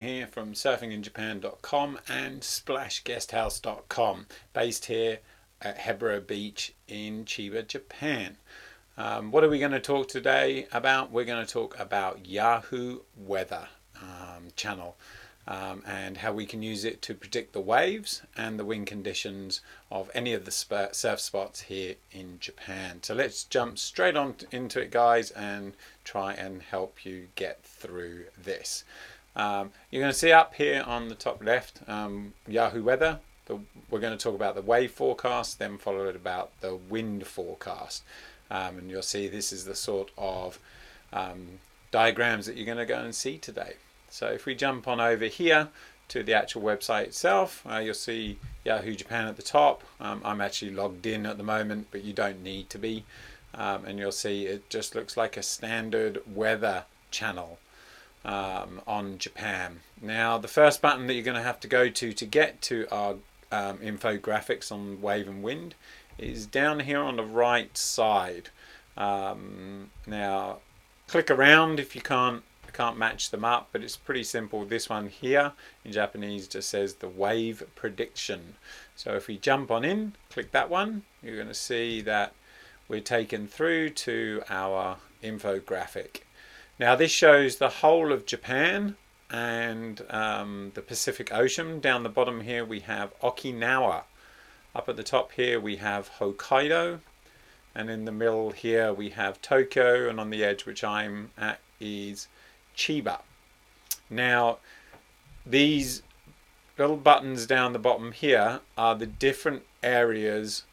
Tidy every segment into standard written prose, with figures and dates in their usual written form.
Here from surfinginjapan.com and splashguesthouse.com, based here at Hebara Beach in Chiba, Japan. What are we going to talk today about? We're going to talk about Yahoo Weather channel and how we can use it to predict the waves and the wind conditions of any of the surf spots here in Japan. So let's jump straight on into it, guys, and try and help you get through this. You're going to see up here on the top left Yahoo Weather. We're going to talk about the wave forecast, then followed about the wind forecast, and you'll see this is the sort of diagrams that you're going to go and see today. So if we jump on over here to the actual website itself, you'll see Yahoo Japan at the top. I'm actually logged in at the moment, but you don't need to be, and you'll see it just looks like a standard weather channel on Japan. Now the first button that you're going to have to go to get to our infographics on wave and wind is down here on the right side. Now click around if you can't match them up, but it's pretty simple. This one here in Japanese just says the wave prediction. So if we jump on in, click that one, you're going to see that we're taken through to our infographic. Now this shows the whole of Japan and the Pacific Ocean. Down the bottom here we have Okinawa. Up at the top here we have Hokkaido. And in the middle here we have Tokyo. And on the edge, which I'm at, is Chiba. Now these little buttons down the bottom here are the different areas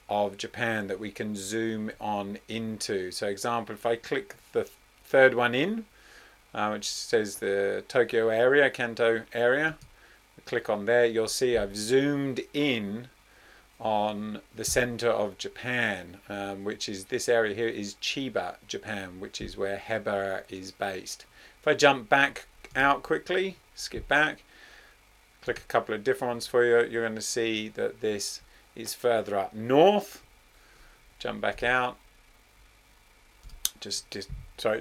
of Japan that we can zoom on into. So example, if I click the third one in, which says the Tokyo area, Kanto area, click on there, you'll see I've zoomed in on the center of Japan, which is this area here is Chiba, Japan, which is where Hebara is based. If I jump back out quickly, skip back, click a couple of different ones for you, you're going to see that this is further up north. Jump back out,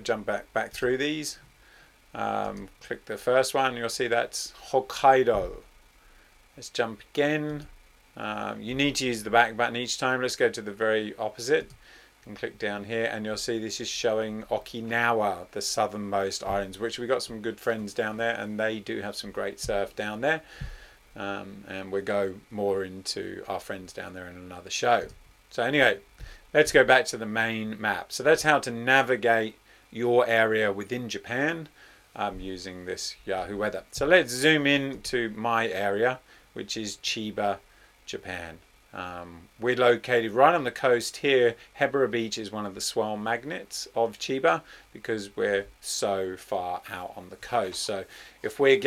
jump back through these. Click the first one, you'll see that's Hokkaido. Let's jump again. You need to use the back button each time. Let's go to the very opposite and click down here, and you'll see this is showing Okinawa, the southernmost islands, which we got some good friends down there, and they do have some great surf down there. And we'll go more into our friends down there in another show. So anyway, let's go back to the main map. So that's how to navigate your area within Japan using this Yahoo Weather. So let's zoom in to my area, which is Chiba, Japan. We're located right on the coast here. Hebara Beach is one of the swell magnets of Chiba because we're so far out on the coast. So if we're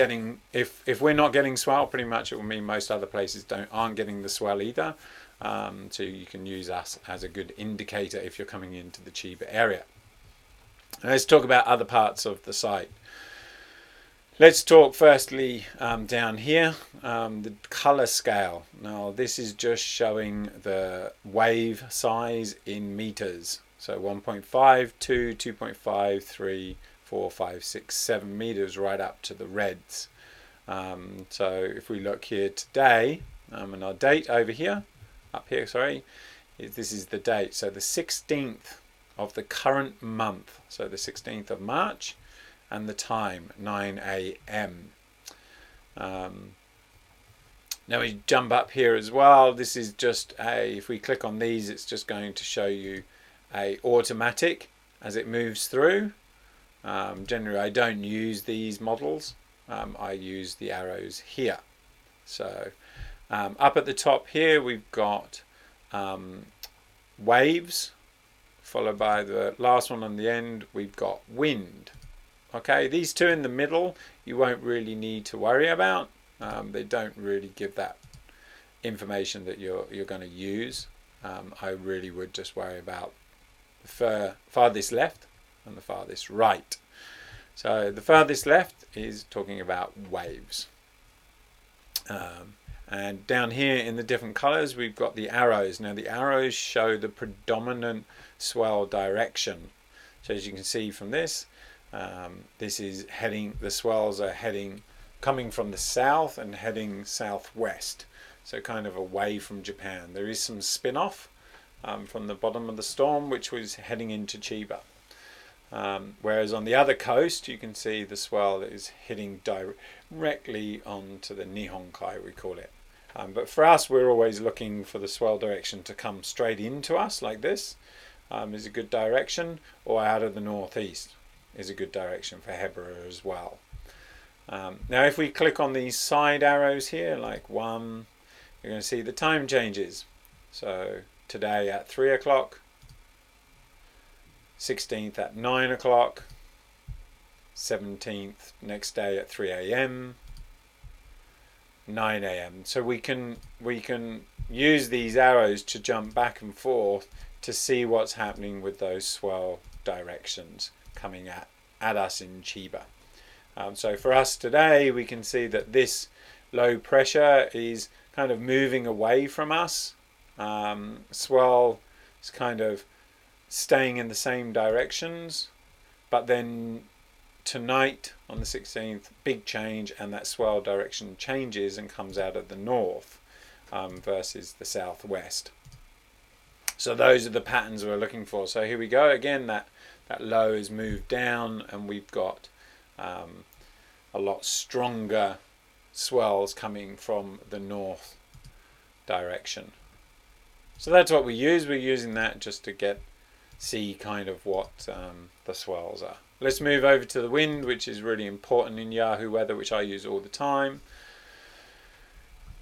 not getting swell, pretty much it will mean most other places aren't getting the swell either. So you can use us as a good indicator if you're coming into the Chiba area. Now let's talk about other parts of the site. Let's talk firstly down here, the color scale. Now this is just showing the wave size in meters. So 1.5, 2, 2.5, 3, 4, 5, 6, 7 meters right up to the reds. So if we look here today, and our date over here, up here, sorry, this is the date. So the 16th of the current month, so the 16th of March, and the time 9 a.m. Now we jump up here as well. This is just if we click on these, it's just going to show you a automatic as it moves through. Generally I don't use these models. I use the arrows here. So up at the top here we've got waves, followed by the last one on the end we've got wind. Okay, these two in the middle you won't really need to worry about. They don't really give that information that you're going to use. I really would just worry about the farthest left and the farthest right. So the farthest left is talking about waves. And down here in the different colors we've got the arrows. Now the arrows show the predominant swell direction. So as you can see from this, this is heading, the swells are heading coming from the south and heading southwest, so kind of away from Japan. There is some spin-off from the bottom of the storm, which was heading into Chiba. Whereas on the other coast, you can see the swell is hitting directly onto the Nihonkai, we call it. But for us, we're always looking for the swell direction to come straight into us like this, is a good direction, or out of the northeast is a good direction for Hebara as well. Now if we click on these side arrows here, like 1, you're going to see the time changes. So today at 3 o'clock, 16th at 9 o'clock, 17th next day at 3 a.m, 9 a.m. So we can use these arrows to jump back and forth to see what's happening with those swell directions coming at us in Chiba. So for us today, we can see that this low pressure is kind of moving away from us. Swell is kind of staying in the same directions, but then tonight on the 16th, big change, and that swell direction changes and comes out of the north versus the southwest. So those are the patterns we're looking for. So here we go again, that low is moved down, and we've got a lot stronger swells coming from the north direction. So that's what we use. We're using that just to see kind of what the swells are. Let's move over to the wind, which is really important in Yahoo Weather, which I use all the time.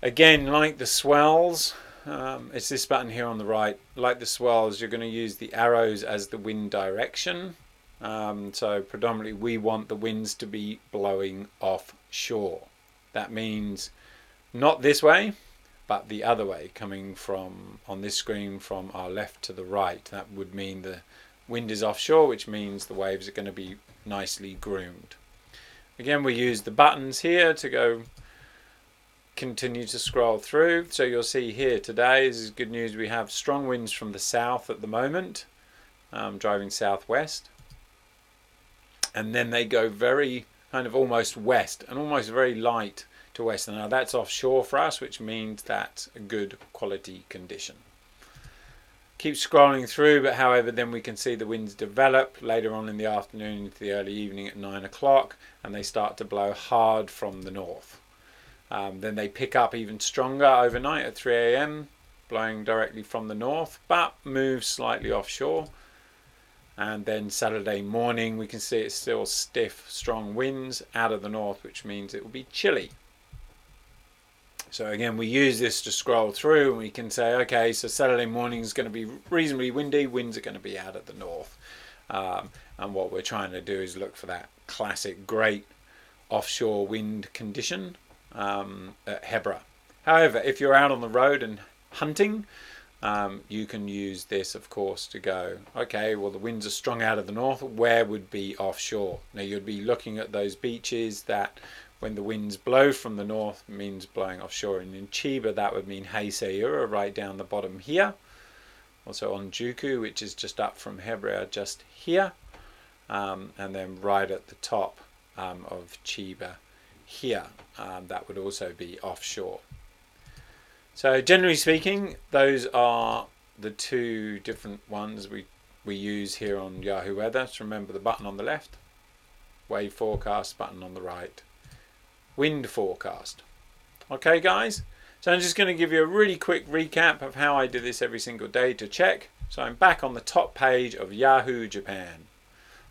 Again, like the swells, it's this button here on the right. Like the swells, you're going to use the arrows as the wind direction. So predominantly we want the winds to be blowing offshore. That means not this way, but the other way, coming from on this screen from our left to the right. That would mean the wind is offshore, which means the waves are going to be nicely groomed. Again, we use the buttons here to continue to scroll through. So you'll see here today, this is good news, we have strong winds from the south at the moment, driving southwest, and then they go very kind of almost west and almost very light to west. Now that's offshore for us, which means that's a good quality condition. Keep scrolling through, but however then we can see the winds develop later on in the afternoon into the early evening at 9 o'clock, and they start to blow hard from the north. Then they pick up even stronger overnight at 3 a.m, blowing directly from the north, but move slightly offshore. And then Saturday morning we can see it's still stiff, strong winds out of the north, which means it will be chilly. So again, we use this to scroll through, and we can say, okay, so Saturday morning is going to be reasonably windy, winds are going to be out of the north. And what we're trying to do is look for that classic great offshore wind condition at Hebara. However, if you're out on the road and hunting, you can use this, of course, to go, okay, well, the winds are strong out of the north, where would be offshore? Now, you'd be looking at those beaches that when the winds blow from the north means blowing offshore. And in Chiba, that would mean Heiseiura, right down the bottom here. Also on Juku, which is just up from Hebara, just here. And then right at the top of Chiba here, that would also be offshore. So generally speaking, those are the two different ones we use here on Yahoo Weather. So remember the button on the left, wave forecast, button on the right, wind forecast. Okay guys, so I'm just going to give you a really quick recap of how I do this every single day to check. So I'm back on the top page of Yahoo Japan.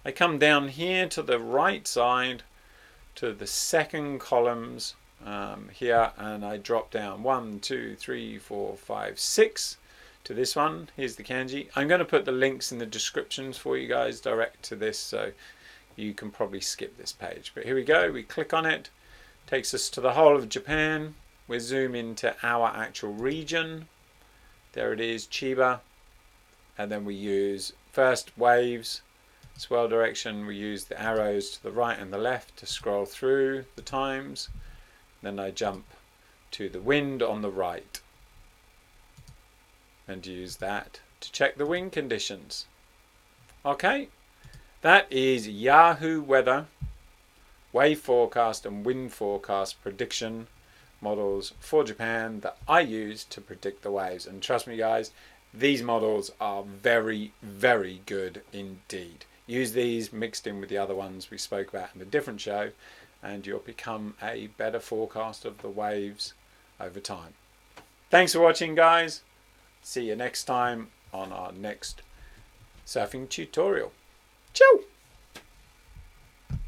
I come down here to the right side to the second columns here, and I drop down 1, 2, 3, 4, 5, 6 to this one. Here's the kanji. I'm going to put the links in the descriptions for you guys direct to this, so you can probably skip this page. But here we go, we click on it. Takes us to the whole of Japan. We zoom into our actual region. There it is, Chiba. And then we use first waves, swell direction. We use the arrows to the right and the left to scroll through the times. Then I jump to the wind on the right and use that to check the wind conditions. Okay, that is Yahoo Weather wave forecast and wind forecast prediction models for Japan that I use to predict the waves. And trust me guys, these models are very, very good indeed. Use these mixed in with the other ones we spoke about in a different show and you'll become a better forecast of the waves over time. Thanks for watching guys. See you next time on our next surfing tutorial. Ciao!